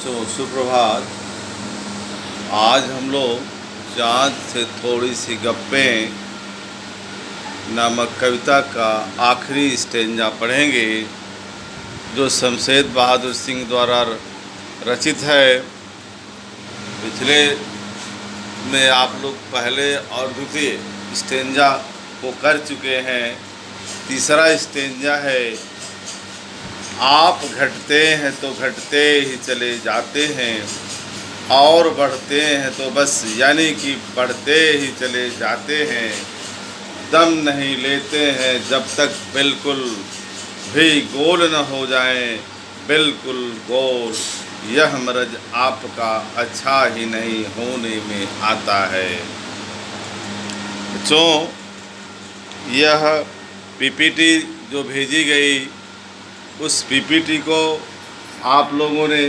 बच्चों सुप्रभात। आज हम लोग चाँद से थोड़ी सी गप्पें नामक कविता का आखिरी स्टेंजा पढ़ेंगे, जो शमशेद बहादुर सिंह द्वारा रचित है। पिछले में आप लोग पहले और द्वितीय स्टेंजा को कर चुके हैं। तीसरा स्टेंजा है, आप घटते हैं तो घटते ही चले जाते हैं और बढ़ते हैं तो बस यानी कि बढ़ते ही चले जाते हैं। दम नहीं लेते हैं जब तक बिल्कुल भी गोल न हो जाएं, बिल्कुल गोल। यह मर्ज आपका अच्छा ही नहीं होने में आता है। बच्चों, यह पीपीटी जो भेजी गई, उस पीपीटी को आप लोगों ने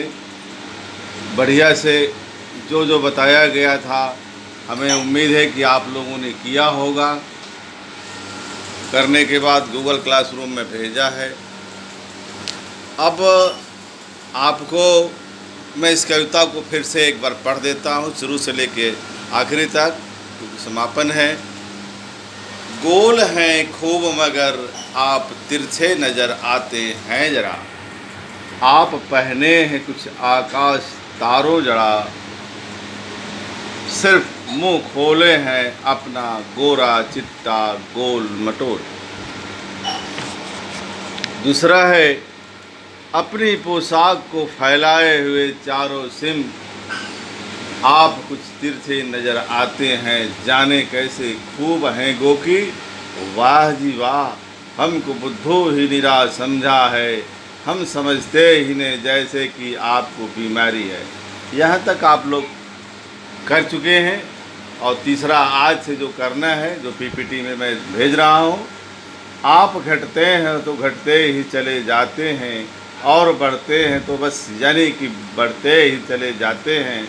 बढ़िया से जो जो बताया गया था, हमें उम्मीद है कि आप लोगों ने किया होगा। करने के बाद गूगल क्लासरूम में भेजा है। अब आपको मैं इस कविता को फिर से एक बार पढ़ देता हूँ, शुरू से लेके आखिरी तक, क्योंकि समापन है। गोल हैं खूब मगर आप तिरछे नज़र आते हैं जरा, आप पहने हैं कुछ आकाश तारों जड़ा, सिर्फ मुंह खोले हैं अपना गोरा चिट्टा गोल मटोल। दूसरा है, अपनी पोशाक को फैलाए हुए चारों सिम, आप कुछ तिरछे नज़र आते हैं जाने कैसे खूब हैं गोकी। वाह जी वाह, हमको बुद्धू ही निरा समझा है, हम समझते ही नहीं जैसे कि आपको बीमारी है। यहाँ तक आप लोग कर चुके हैं। और तीसरा आज से जो करना है, जो पीपीटी में मैं भेज रहा हूँ, आप घटते हैं तो घटते ही चले जाते हैं और बढ़ते हैं तो बस यानी कि बढ़ते ही चले जाते हैं।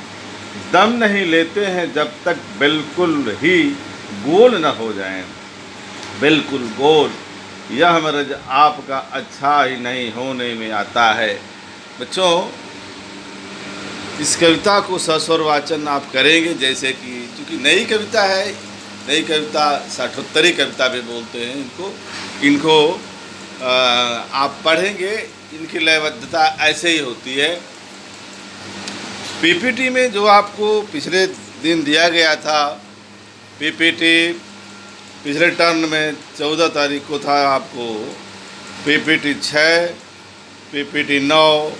दम नहीं लेते हैं जब तक बिल्कुल ही गोल न हो जाएं, बिल्कुल गोल। यह मर्ज आपका अच्छा ही नहीं होने में आता है। बच्चों, इस कविता को सस्वर वाचन आप करेंगे, जैसे कि चूँकि नई कविता है, नई कविता साठोत्तरी कविता भी बोलते हैं इनको आप पढ़ेंगे। इनकी लयबद्धता ऐसे ही होती है। पीपीटी में जो आपको पिछले दिन दिया गया था, पीपीटी पिछले टर्न में 14 तारीख को था आपको पीपीटी 6, पीपीटी 9,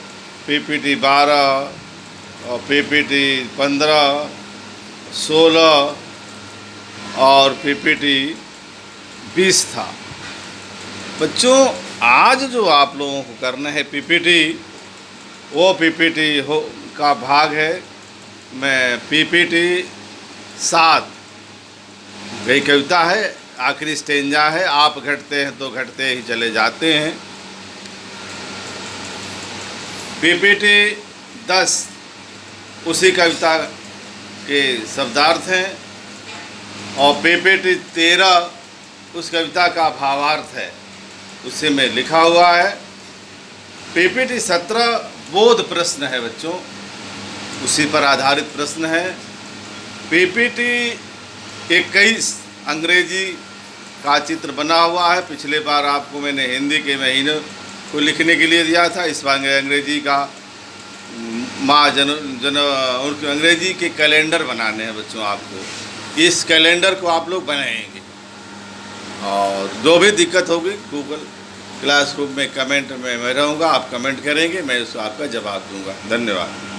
पीपीटी 12 और पीपीटी 15, 16 और पीपीटी 20 था। बच्चों, आज जो आप लोगों को करना है पीपीटी, वो पीपीटी का भाग है मैं पीपीटी 7। वही कविता है, आखिरी स्टेंजा है, आप घटते हैं तो घटते ही चले जाते हैं। पीपीटी 10 उसी कविता के शब्दार्थ हैं और पीपीटी 13 उस कविता का भावार्थ है, उससे में लिखा हुआ है। पीपीटी 17 बोध प्रश्न है बच्चों, उसी पर आधारित प्रश्न है। पीपीटी 21 अंग्रेजी का चित्र बना हुआ है। पिछले बार आपको मैंने हिंदी के महीनों को लिखने के लिए दिया था, इस बार अंग्रेजी का उनके अंग्रेजी के कैलेंडर बनाने हैं बच्चों। आपको इस कैलेंडर को आप लोग बनाएंगे और जो भी दिक्कत होगी गूगल क्लासरूम में कमेंट में मैं रहूँगा, आप कमेंट करेंगे, मैं उसको आपका जवाब दूंगा। धन्यवाद।